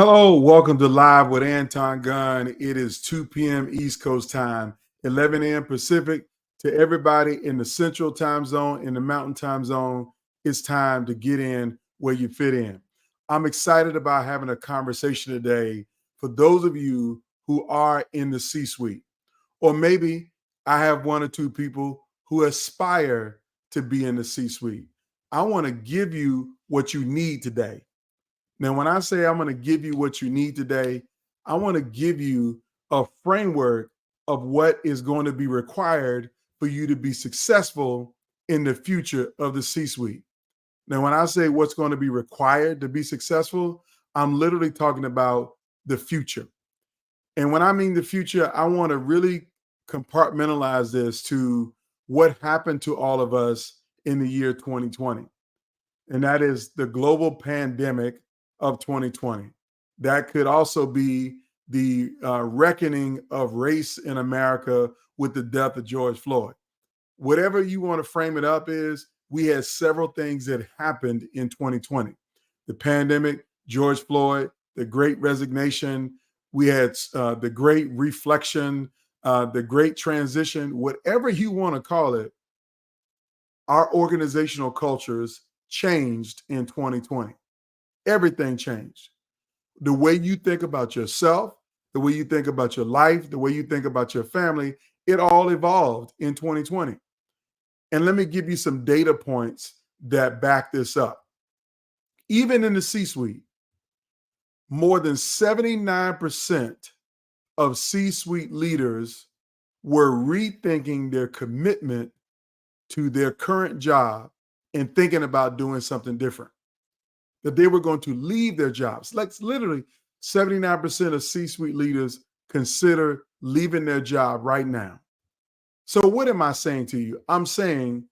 Hello, welcome to Live with Anton Gunn. It is 2 p.m. East Coast time, 11 a.m. Pacific. To everybody in the Central Time Zone, in the Mountain Time Zone, it's time to get in where you fit in. I'm excited about having a conversation today for those of you who are in the C-suite, or maybe I have one or two people who aspire to be in the C-suite. I want to give you what you need today. Now, when I say I'm going to give you what you need today, I want to give you a framework of what is going to be required for you to be successful in the future of the C-suite. Now, when I say what's going to be required to be successful, I'm literally talking about the future. And when I mean the future, I want to really compartmentalize this to what happened to all of us in the year 2020. And that is the global pandemic of 2020. That could also be the reckoning of race in America with the death of George Floyd. Whatever you want to frame it up is, we had several things that happened in 2020. The pandemic, George Floyd, the great resignation, we had the great reflection, the great transition, whatever you want to call it. Our organizational cultures changed in 2020. Everything changed. The way you think about yourself, the way you think about your life, the way you think about your family, it all evolved in 2020. And let me give you some data points that back this up. Even in the C-suite, more than 79% of C-suite leaders were rethinking their commitment to their current job and thinking about doing something different. That they were going to leave their jobs. Like literally 79% of C-suite leaders consider leaving their job right now. So what am I saying to you? I'm saying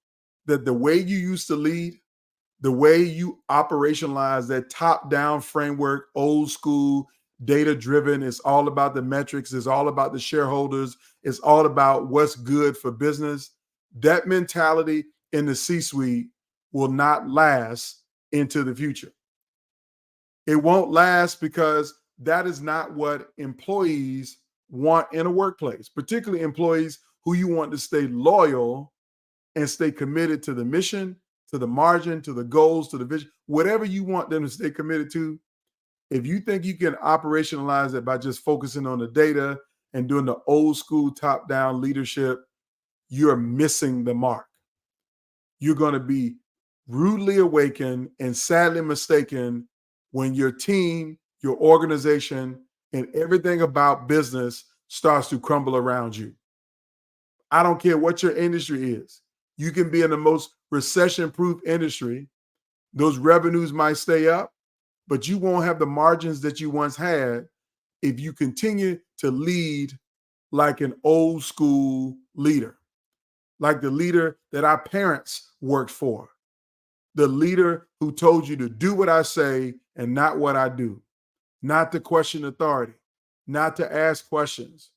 that the way you used to lead, the way you operationalize that top-down framework, old school, data-driven, it's all about the metrics, it's all about the shareholders, it's all about what's good for business. That mentality in the C-suite will not last into the future. It won't last because that is not what employees want in a workplace, particularly employees who you want to stay loyal and stay committed to the mission, to the margin, to the goals, to the vision, whatever you want them to stay committed to. If you think you can operationalize it by just focusing on the data and doing the old school top-down leadership, you're missing the mark. You're going to be rudely awakened and sadly mistaken when your team, your organization, and everything about business starts to crumble around you. I don't care what your industry is. You can be in the most recession-proof industry. Those revenues might stay up, but you won't have the margins that you once had if you continue to lead like an old school leader, like the leader that our parents worked for, the leader who told you to do what I say and not what I do, not to question authority, not to ask questions,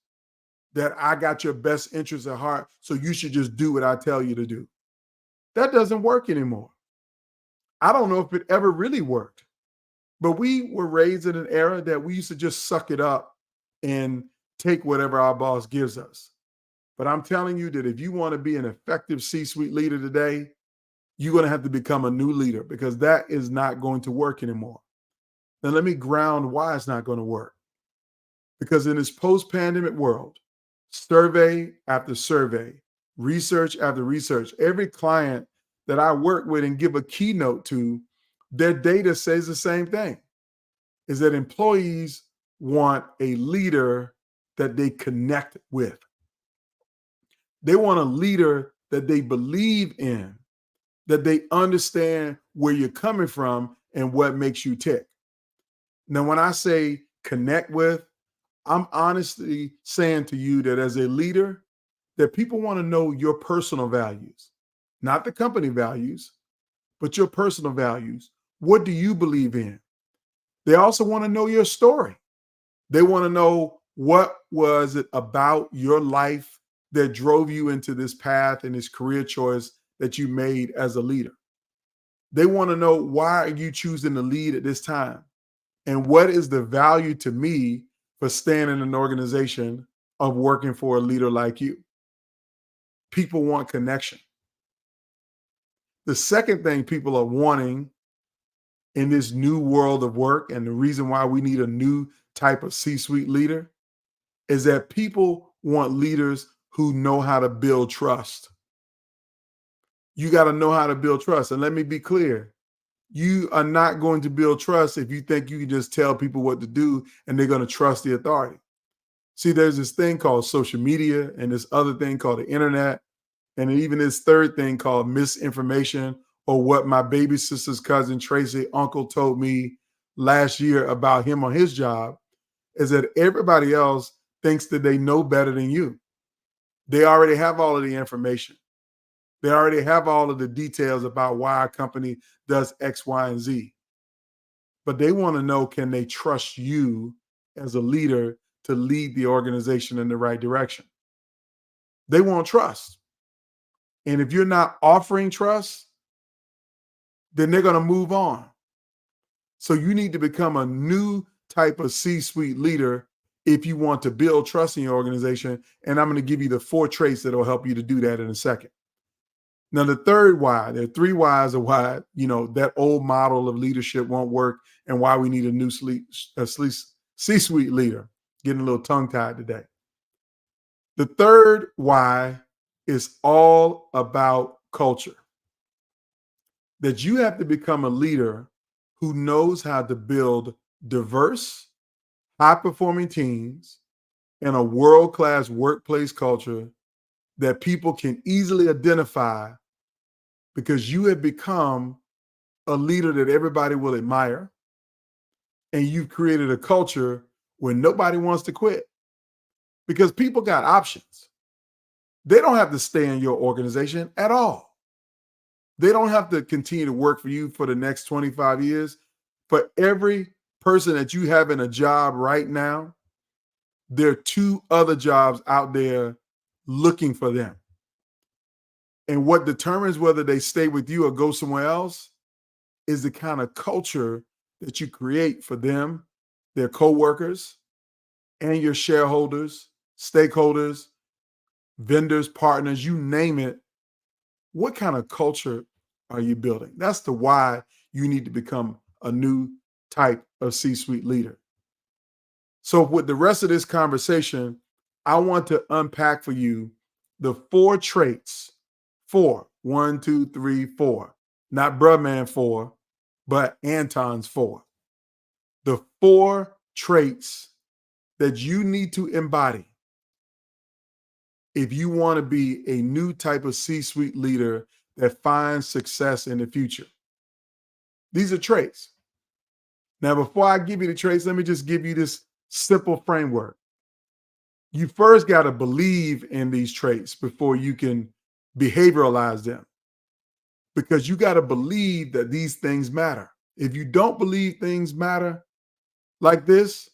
that I got your best interests at heart, so you should just do what I tell you to do. That doesn't work anymore. I don't know if it ever really worked, but we were raised in an era that we used to just suck it up and take whatever our boss gives us. But I'm telling you that if you want to be an effective C-suite leader today, you're going to have to become a new leader, because that is not going to work anymore. Now, let me ground why it's not going to work. Because in this post-pandemic world, survey after survey, research after research, every client that I work with and give a keynote to, their data says the same thing, is that employees want a leader that they connect with. They want a leader that they believe in, that they understand where you're coming from and what makes you tick. Now, when I say connect with, I'm honestly saying to you that as a leader, that people want to know your personal values, not the company values, but your personal values. What do you believe in? They also want to know your story. They want to know, what was it about your life that drove you into this path and this career choice that you made as a leader. They want to know, why are you choosing to lead at this time? And what is the value to me for staying in an organization of working for a leader like you? People want connection. The second thing people are wanting in this new world of work, and the reason why we need a new type of C-suite leader, is that people want leaders who know how to build trust. You got to know how to build trust. And let me be clear, you are not going to build trust if you think you can just tell people what to do and they're going to trust the authority. See, there's this thing called social media and this other thing called the internet, and even this third thing called misinformation, or what my baby sister's cousin Tracy uncle told me last year about him on his job, is that everybody else thinks that they know better than you. They already have all of the information. They already have all of the details about why a company does X, Y, and Z. But they want to know, can they trust you as a leader to lead the organization in the right direction? They want trust. And if you're not offering trust, then they're going to move on. So you need to become a new type of C-suite leader if you want to build trust in your organization. And I'm going to give you the 4 traits that will help you to do that in a second. Now, the third why, there are 3 whys of why, that old model of leadership won't work and why we need a new C-suite leader. Getting a little tongue-tied today. The third why is all about culture. That you have to become a leader who knows how to build diverse, high-performing teams and a world-class workplace culture that people can easily identify, because you have become a leader that everybody will admire, and you've created a culture where nobody wants to quit because people got options. They don't have to stay in your organization at all. They don't have to continue to work for you for the next 25 years. For every person that you have in a job right now, there are 2 other jobs out there looking for them. And what determines whether they stay with you or go somewhere else is the kind of culture that you create for them, their coworkers, and your shareholders, stakeholders, vendors, partners, you name it. What kind of culture are you building? That's the why you need to become a new type of C-suite leader. So with the rest of this conversation, I want to unpack for you the 4 traits. 4, 1, 2, 3, 4. Not Brubman 4, but Anton's 4. The 4 traits that you need to embody if you want to be a new type of C-suite leader that finds success in the future. These are traits. Now, before I give you the traits, let me just give you this simple framework. You first got to believe in these traits before you can behavioralize them, because you got to believe that these things matter. If you don't believe things matter like this,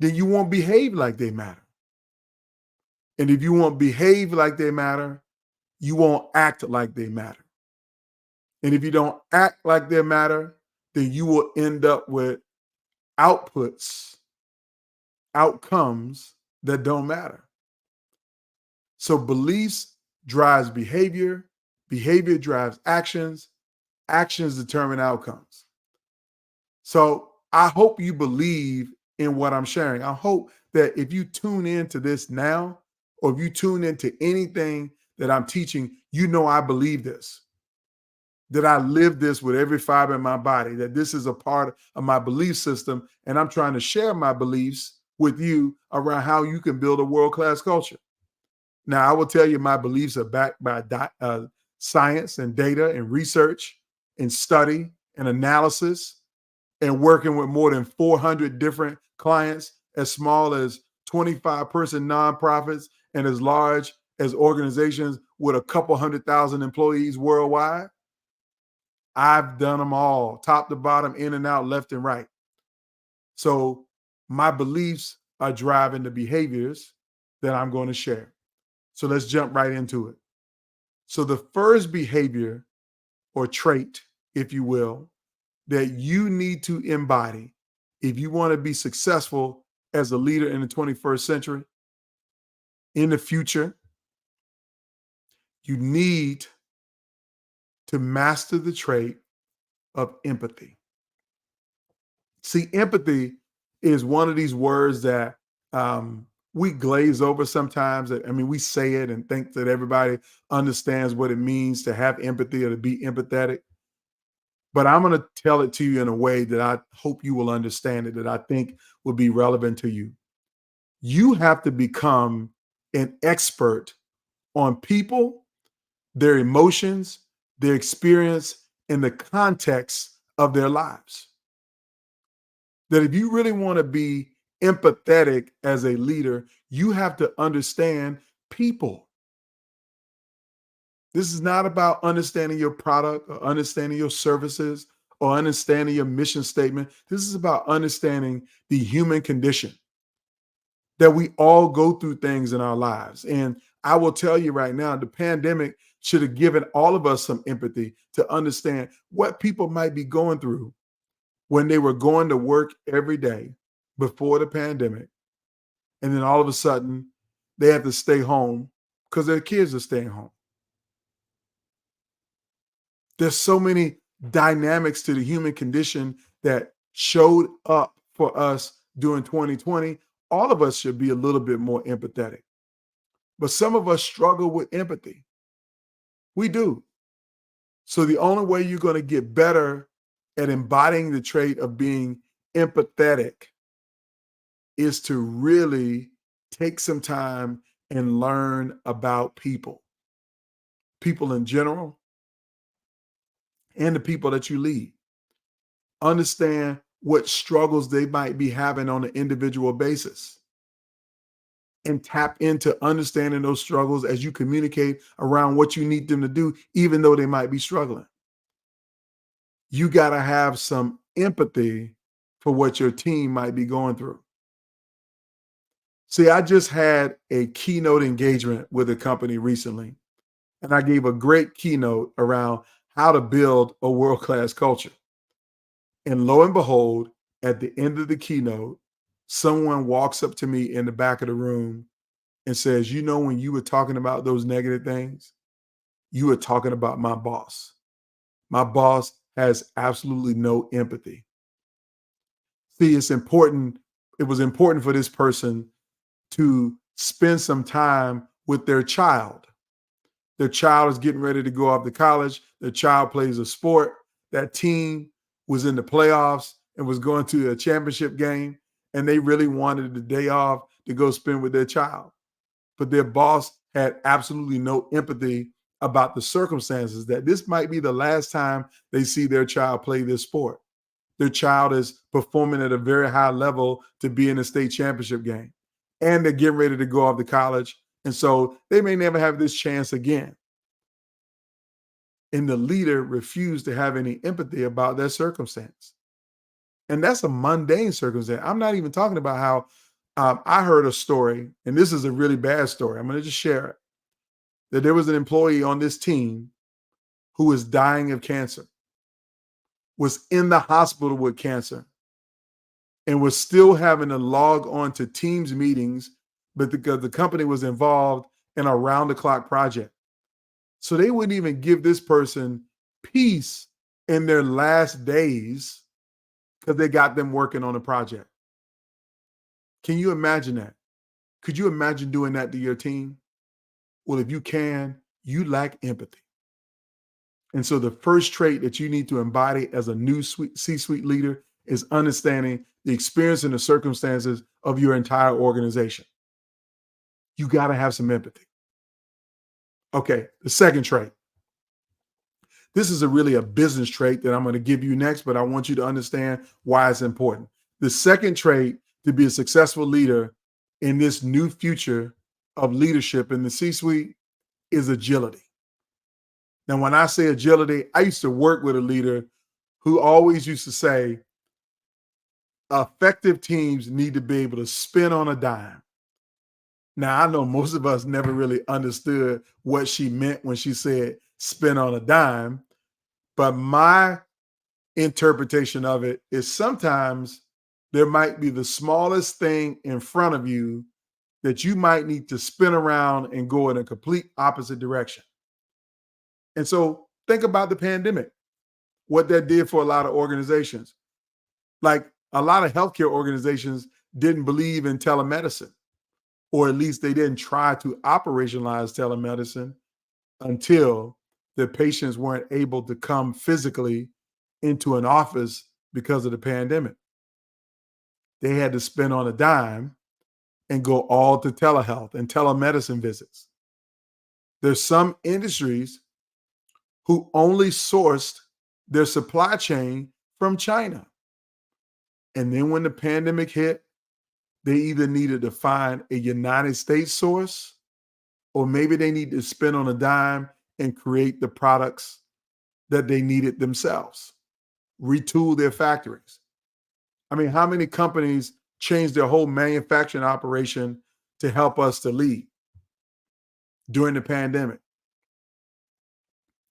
then you won't behave like they matter. And if you won't behave like they matter, you won't act like they matter. And if you don't act like they matter, then you will end up with outputs, outcomes that don't matter. So beliefs drives behavior, behavior drives actions, actions determine outcomes. So I hope you believe in what I'm sharing. I hope that if you tune into this now, or if you tune into anything that I'm teaching, you know I believe this, that I live this with every fiber in my body, that this is a part of my belief system, and I'm trying to share my beliefs with you around how you can build a world-class culture. Now, I will tell you my beliefs are backed by science and data and research and study and analysis, and working with more than 400 different clients, as small as 25-person nonprofits and as large as organizations with a couple 100,000 employees worldwide. I've done them all, top to bottom, in and out, left and right. So my beliefs are driving the behaviors that I'm going to share. So let's jump right into it. So the first behavior or trait, if you will, that you need to embody if you want to be successful as a leader in the 21st century, in the future, you need to master the trait of empathy. See, empathy is one of these words that we glaze over sometimes. I mean, we say it and think that everybody understands what it means to have empathy or to be empathetic. But I'm going to tell it to you in a way that I hope you will understand it, that I think will be relevant to you. You have to become an expert on people, their emotions, their experience, and the context of their lives. That if you really want to be empathetic as a leader, you have to understand people. This is not about understanding your product or understanding your services or understanding your mission statement. This is about understanding the human condition, that we all go through things in our lives. And I will tell you right now, the pandemic should have given all of us some empathy to understand what people might be going through when they were going to work every day before the pandemic. And then all of a sudden, they have to stay home because their kids are staying home. There's so many dynamics to the human condition that showed up for us during 2020. All of us should be a little bit more empathetic. But some of us struggle with empathy. We do. So the only way you're going to get better at embodying the trait of being empathetic is to really take some time and learn about people in general, and the people that you lead. Understand what struggles they might be having on an individual basis and tap into understanding those struggles as you communicate around what you need them to do, even though they might be struggling. You got to have some empathy for what your team might be going through. See, I just had a keynote engagement with a company recently, and I gave a great keynote around how to build a world-class culture. And lo and behold, at the end of the keynote, someone walks up to me in the back of the room and says, "You know, when you were talking about those negative things, you were talking about my boss. My boss has absolutely no empathy." See, it's important. It was important for this person to spend some time with their child. Their child is getting ready to go off to college. Their child plays a sport. That team was in the playoffs and was going to a championship game, and they really wanted the day off to go spend with their child. But their boss had absolutely no empathy about the circumstances that this might be the last time they see their child play this sport. Their child is performing at a very high level to be in a state championship game, and they're getting ready to go off to college. And so they may never have this chance again. And the leader refused to have any empathy about that circumstance. And that's a mundane circumstance. I'm not even talking about how I heard a story, and this is a really bad story. I'm going to just share it. That there was an employee on this team who was dying of cancer, was in the hospital with cancer, and was still having to log on to Teams meetings, but because the company was involved in a round-the-clock project. So they wouldn't even give this person peace in their last days because they got them working on a project. Can you imagine that? Could you imagine doing that to your team? Well, if you can, you lack empathy. And so the first trait that you need to embody as a new C-suite leader is understanding the experience and the circumstances of your entire organization. You got to have some empathy. Okay, the second trait. This is really a business trait that I'm going to give you next, but I want you to understand why it's important. The second trait to be a successful leader in this new future of leadership in the C-suite is agility. Now, when I say agility, I used to work with a leader who always used to say, effective teams need to be able to spin on a dime. Now, I know most of us never really understood what she meant when she said spin on a dime, but my interpretation of it is sometimes there might be the smallest thing in front of you that you might need to spin around and go in a complete opposite direction. And so think about the pandemic, what that did for a lot of organizations. Like a lot of healthcare organizations didn't believe in telemedicine, or at least they didn't try to operationalize telemedicine until the patients weren't able to come physically into an office because of the pandemic. They had to spend on a dime and go all to telehealth and telemedicine visits. There's some industries who only sourced their supply chain from China. And then when the pandemic hit, they either needed to find a United States source, or maybe they need to spend on a dime and create the products that they needed themselves, retool their factories. I mean, how many companies changed their whole manufacturing operation to help us to lead during the pandemic?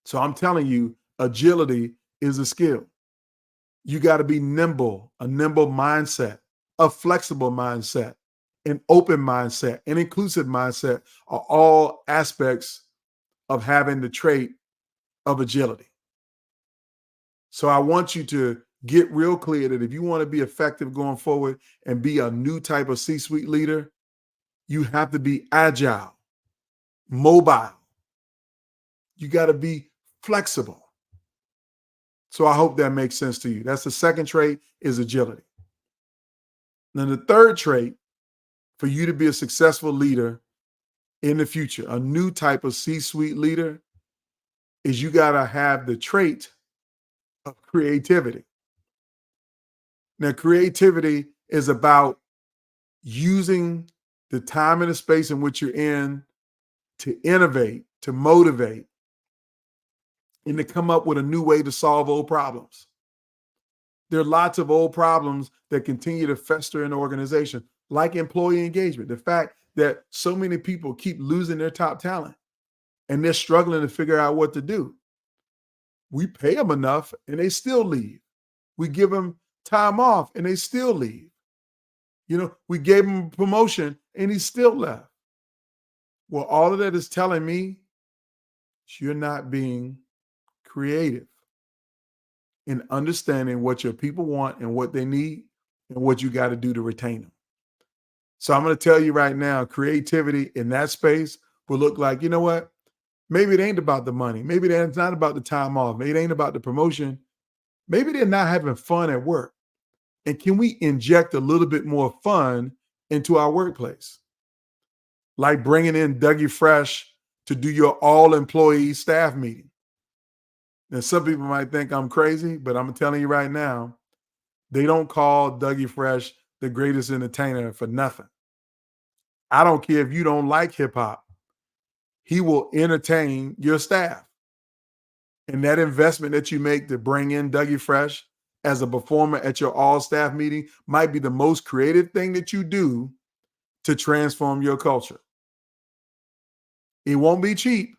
So I'm telling you, agility is a skill. You got to be nimble, a nimble mindset, a flexible mindset, an open mindset, an inclusive mindset are all aspects of having the trait of agility. So I want you to get real clear that if you want to be effective going forward and be a new type of C-suite leader, you have to be agile, mobile. You got to be flexible. So I hope that makes sense to you. That's the second trait, is agility. Then the third trait for you to be a successful leader in the future, a new type of C-suite leader, is you got to have the trait of creativity. Now, creativity is about using the time and the space in which you're in to innovate, to motivate, and to come up with a new way to solve old problems. There are lots of old problems that continue to fester in the organization, like employee engagement. The fact that so many people keep losing their top talent and they're struggling to figure out what to do. We pay them enough and they still leave. We give them time off and they still leave. You know, we gave him a promotion and he still left. Well, all of that is telling me you're not being creative in understanding what your people want and what they need and what you got to do to retain them. So I'm going to tell you right now, creativity in that space will look like, you know what? Maybe it ain't about the money. Maybe it's not about the time off. Maybe it ain't about the promotion. Maybe they're not having fun at work. And can we inject a little bit more fun into our workplace? Like bringing in Dougie Fresh to do your all-employee staff meeting. Now, some people might think I'm crazy, but I'm telling you right now, they don't call Dougie Fresh the greatest entertainer for nothing. I don't care if you don't like hip-hop. He will entertain your staff. And that investment that you make to bring in Dougie Fresh as a performer at your all-staff meeting might be the most creative thing that you do to transform your culture. It won't be cheap,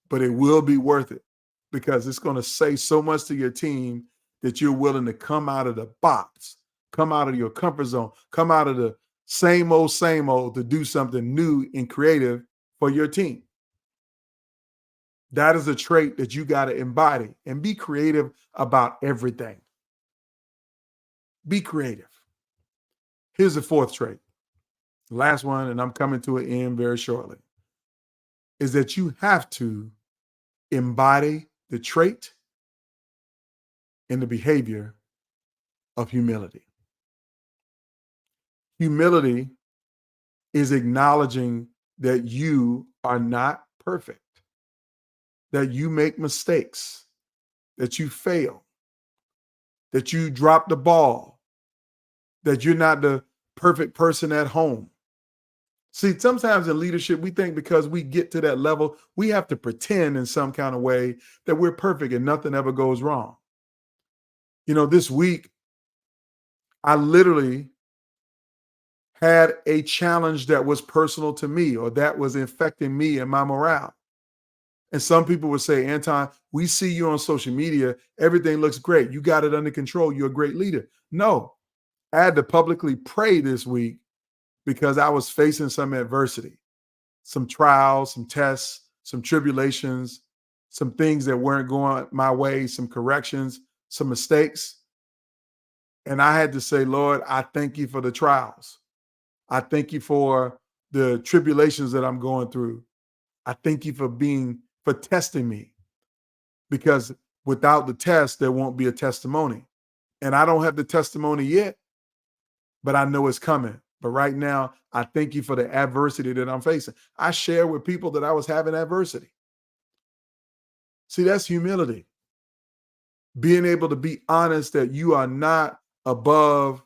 but it will be worth it because it's going to say so much to your team that you're willing to come out of the box, come out of your comfort zone, come out of the same old to do something new and creative for your team. That is a trait that you got to embody and be creative about everything. Be creative. Here's the fourth trait. Last one, and I'm coming to an end very shortly, is that you have to embody the trait and the behavior of humility. Humility is acknowledging that you are not perfect, that you make mistakes, that you fail, that you drop the ball, that you're not the perfect person at home. See, sometimes in leadership, we think because we get to that level, we have to pretend in some kind of way that we're perfect and nothing ever goes wrong. You know, this week, I literally had a challenge that was personal to me or that was infecting me and my morale. And some people would say, Anton, we see you on social media. Everything looks great. You got it under control. You're a great leader. No, I had to publicly pray this week because I was facing some adversity, some trials, some tests, some tribulations, some things that weren't going my way, some corrections, some mistakes. And I had to say, Lord, I thank you for the trials. I thank you for the tribulations that I'm going through. I thank you for testing me, because without the test, there won't be a testimony. And I don't have the testimony yet, but I know it's coming. But right now, I thank you for the adversity that I'm facing. I share with people that I was having adversity. See, that's humility. Being able to be honest that you are not above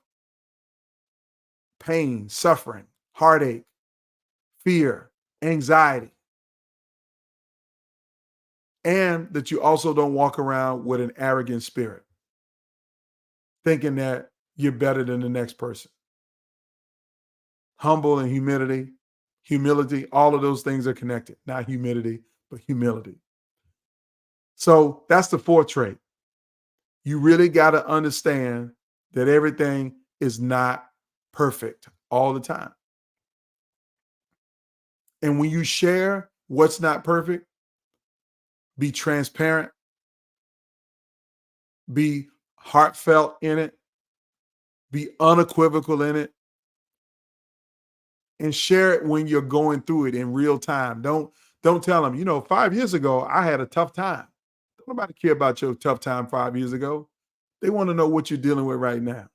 pain, suffering, heartache, fear, anxiety, and that you also don't walk around with an arrogant spirit, thinking that you're better than the next person. Humble and humility, all of those things are connected. Not humidity, but humility. So that's the fourth trait. You really got to understand that everything is not perfect all the time. And when you share what's not perfect, be transparent, be heartfelt in it, be unequivocal in it, and share it when you're going through it in real time. Don't tell them, 5 years ago, I had a tough time. Don't nobody care about your tough time 5 years ago. They want to know what you're dealing with right now.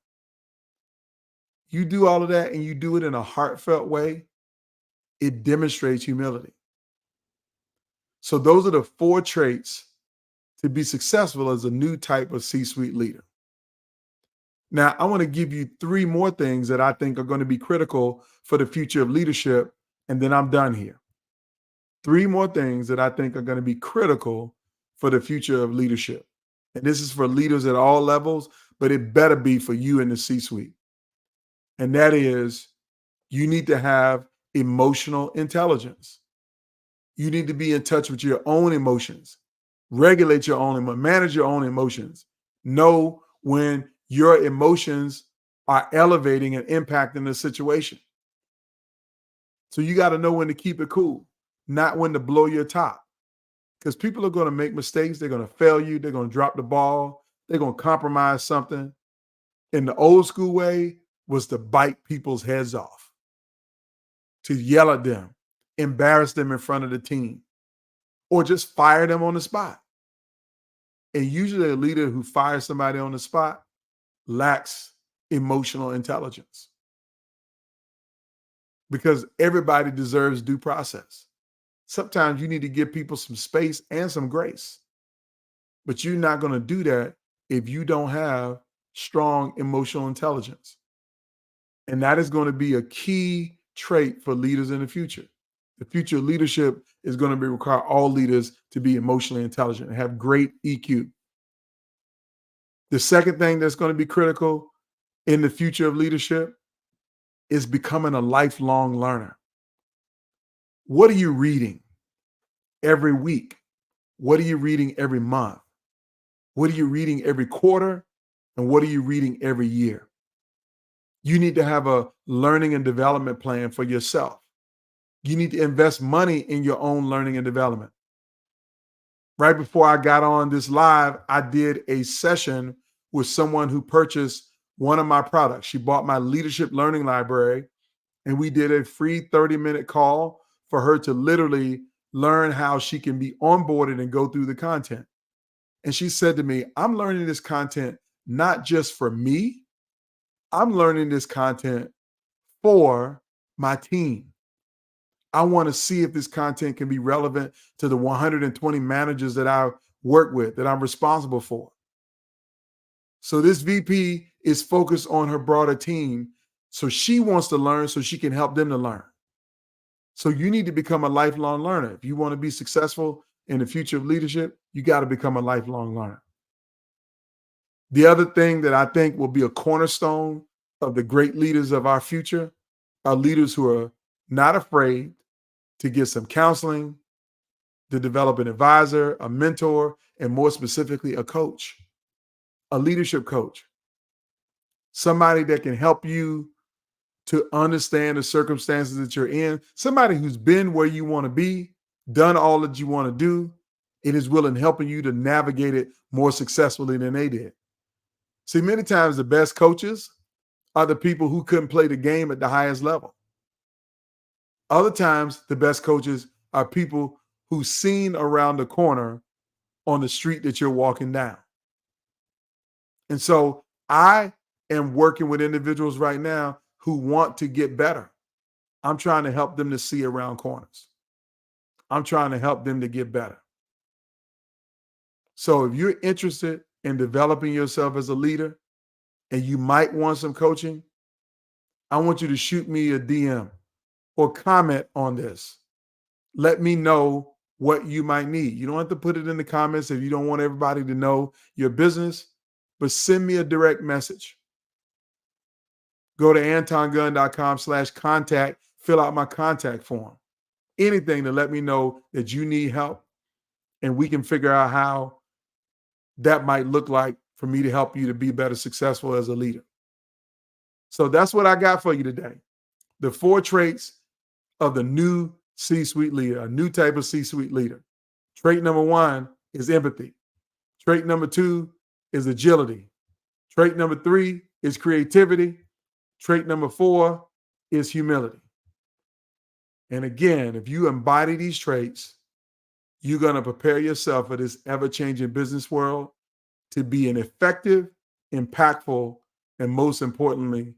You do all of that and you do it in a heartfelt way, it demonstrates humility. So those are the 4 traits to be successful as a new type of C-suite leader. Now, I want to give you 3 more things that I think are going to be critical for the future of leadership, and then I'm done here. 3 more things that I think are going to be critical for the future of leadership. And this is for leaders at all levels, but it better be for you in the C-suite. And that is, you need to have emotional intelligence. You need to be in touch with your own emotions, regulate your own, manage your own emotions. Know when your emotions are elevating and impacting the situation. So you got to know when to keep it cool, not when to blow your top. Because people are going to make mistakes. They're going to fail you. They're going to drop the ball. They're going to compromise something. In the old school way was to bite people's heads off, to yell at them, embarrass them in front of the team, or just fire them on the spot. And usually a leader who fires somebody on the spot lacks emotional intelligence, because everybody deserves due process. Sometimes you need to give people some space and some grace, but you're not going to do that if you don't have strong emotional intelligence. And that is going to be a key trait for leaders in the future. The future of leadership is going to require all leaders to be emotionally intelligent and have great EQ. The second thing that's going to be critical in the future of leadership is becoming a lifelong learner. What are you reading every week? What are you reading every month? What are you reading every quarter? And what are you reading every year? You need to have a learning and development plan for yourself. You need to invest money in your own learning and development. Right before I got on this live, I did a session with someone who purchased one of my products. She bought my leadership learning library, and we did a free 30-minute call for her to literally learn how she can be onboarded and go through the content. And she said to me, I'm learning this content not just for me, I'm learning this content for my team. I want to see if this content can be relevant to the 120 managers that I work with, that I'm responsible for. So this VP is focused on her broader team. So she wants to learn so she can help them to learn. So you need to become a lifelong learner. If you want to be successful in the future of leadership, you got to become a lifelong learner. The other thing that I think will be a cornerstone of the great leaders of our future are leaders who are not afraid to get some counseling, to develop an advisor, a mentor, and more specifically, a coach, a leadership coach. somebody that can help you to understand the circumstances that you're in, somebody who's been where you want to be, done all that you want to do, and is willing helping you to navigate it more successfully than they did. See, many times the best coaches are the people who couldn't play the game at the highest level. Other times, the best coaches are people who've seen around the corner on the street that you're walking down. And so I am working with individuals right now who want to get better. I'm trying to help them to see around corners. I'm trying to help them to get better. So if you're interested in developing yourself as a leader and you might want some coaching, I want you to shoot me a DM or comment on this. Let me know what you might need. You don't have to put it in the comments if you don't want everybody to know your business, but send me a direct message. Go to antongunn.com/contact, fill out my contact form. Anything to let me know that you need help, and we can figure out how that might look like for me to help you to be better successful as a leader. So that's what I got for you today. The 4 traits of the new C-suite leader, a new type of C-suite leader. Trait number 1 is empathy. Trait number 2 is agility. Trait number 3 is creativity. Trait number 4 is humility. And again, if you embody these traits, you're going to prepare yourself for this ever-changing business world to be an effective, impactful, and most importantly,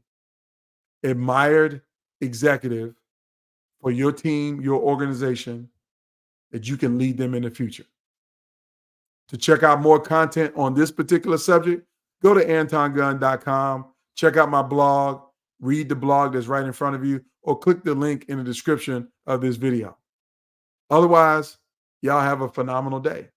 admired executive for your team, your organization, that you can lead them in the future. To check out more content on this particular subject, go to antongunn.com, check out my blog, read the blog that's right in front of you, or click the link in the description of this video. Otherwise, y'all have a phenomenal day.